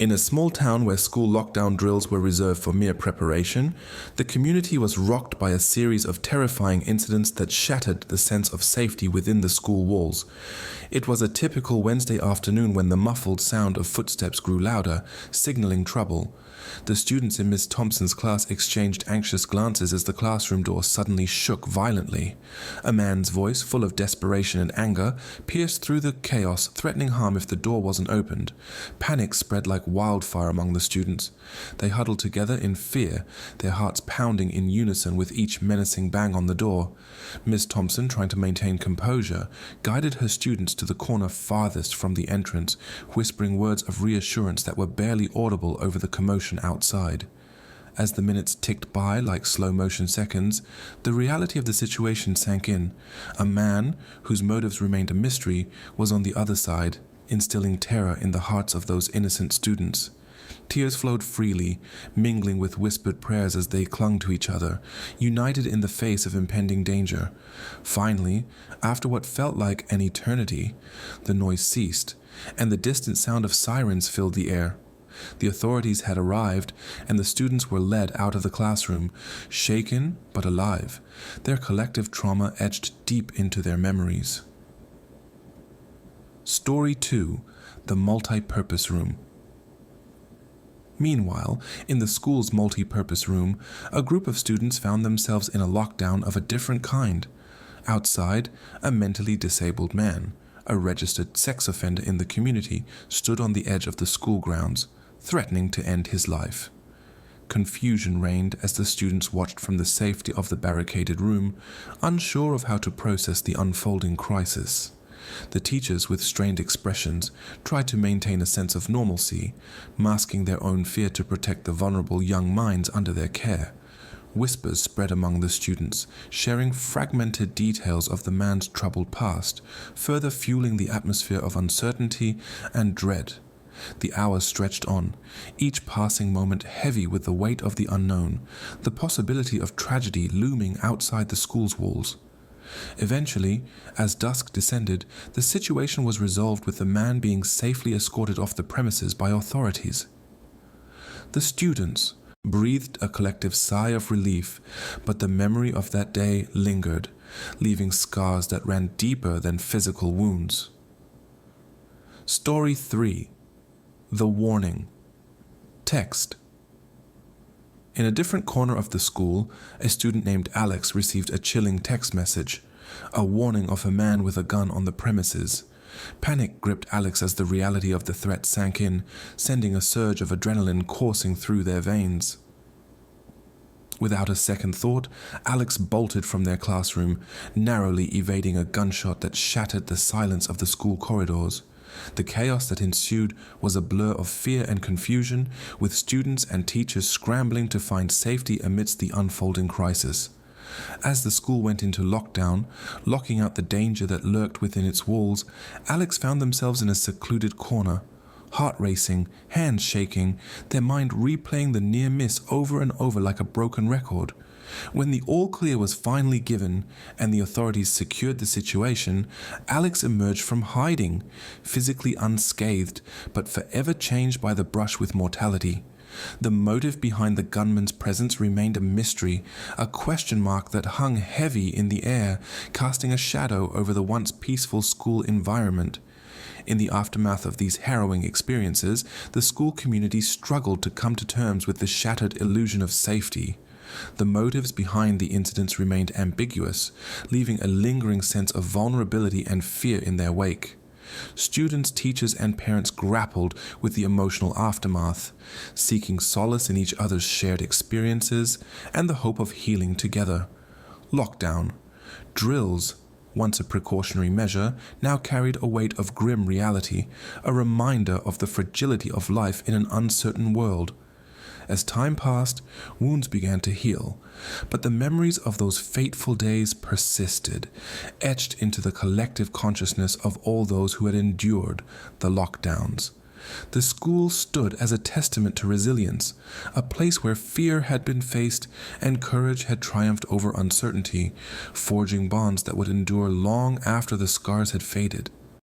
In a small town where school lockdown drills were reserved for mere preparation, the community was rocked by a series of terrifying incidents that shattered the sense of safety within the school walls. It was a typical Wednesday afternoon when the muffled sound of footsteps grew louder, signaling trouble. The students in Miss Thompson's class exchanged anxious glances as the classroom door suddenly shook violently. A man's voice, full of desperation and anger, pierced through the chaos, threatening harm if the door wasn't opened. Panic spread like wildfire among the students. They huddled together in fear, their hearts pounding in unison with each menacing bang on the door. Miss Thompson, trying to maintain composure, guided her students to the corner farthest from the entrance, whispering words of reassurance that were barely audible over the commotion outside. As the minutes ticked by like slow-motion seconds, the reality of the situation sank in. A man, whose motives remained a mystery, was on the other side, instilling terror in the hearts of those innocent students. Tears flowed freely, mingling with whispered prayers as they clung to each other, united in the face of impending danger. Finally, after what felt like an eternity, the noise ceased, and the distant sound of sirens filled the air. The authorities had arrived, and the students were led out of the classroom, shaken but alive, their collective trauma etched deep into their memories. Story 2: The Multi-Purpose Room. Meanwhile, in the school's multi-purpose room, a group of students found themselves in a lockdown of a different kind. Outside, a mentally disabled man, a registered sex offender in the community, stood on the edge of the school grounds, threatening to end his life. Confusion reigned as the students watched from the safety of the barricaded room, unsure of how to process the unfolding crisis. The teachers, with strained expressions, tried to maintain a sense of normalcy, masking their own fear to protect the vulnerable young minds under their care. Whispers spread among the students, sharing fragmented details of the man's troubled past, further fueling the atmosphere of uncertainty and dread. The hours stretched on, each passing moment heavy with the weight of the unknown, the possibility of tragedy looming outside the school's walls. Eventually, as dusk descended, the situation was resolved with the man being safely escorted off the premises by authorities. The students breathed a collective sigh of relief, but the memory of that day lingered, leaving scars that ran deeper than physical wounds. Story 3: The Warning. Text. In a different corner of the school, a student named Alex received a chilling text message, a warning of a man with a gun on the premises. Panic gripped Alex as the reality of the threat sank in, sending a surge of adrenaline coursing through their veins. Without a second thought, Alex bolted from their classroom, narrowly evading a gunshot that shattered the silence of the school corridors. The chaos that ensued was a blur of fear and confusion, with students and teachers scrambling to find safety amidst the unfolding crisis. As the school went into lockdown, locking out the danger that lurked within its walls, Alex found themselves in a secluded corner, heart racing, hands shaking, their mind replaying the near miss over and over like a broken record. When the all-clear was finally given and the authorities secured the situation, Alex emerged from hiding, physically unscathed, but forever changed by the brush with mortality. The motive behind the gunman's presence remained a mystery, a question mark that hung heavy in the air, casting a shadow over the once peaceful school environment. In the aftermath of these harrowing experiences, the school community struggled to come to terms with the shattered illusion of safety. The motives behind the incidents remained ambiguous, leaving a lingering sense of vulnerability and fear in their wake. Students, teachers, and parents grappled with the emotional aftermath, seeking solace in each other's shared experiences and the hope of healing together. Lockdown. Drills, once a precautionary measure, now carried a weight of grim reality, a reminder of the fragility of life in an uncertain world. As time passed, wounds began to heal, but the memories of those fateful days persisted, etched into the collective consciousness of all those who had endured the lockdowns. The school stood as a testament to resilience, a place where fear had been faced and courage had triumphed over uncertainty, forging bonds that would endure long after the scars had faded.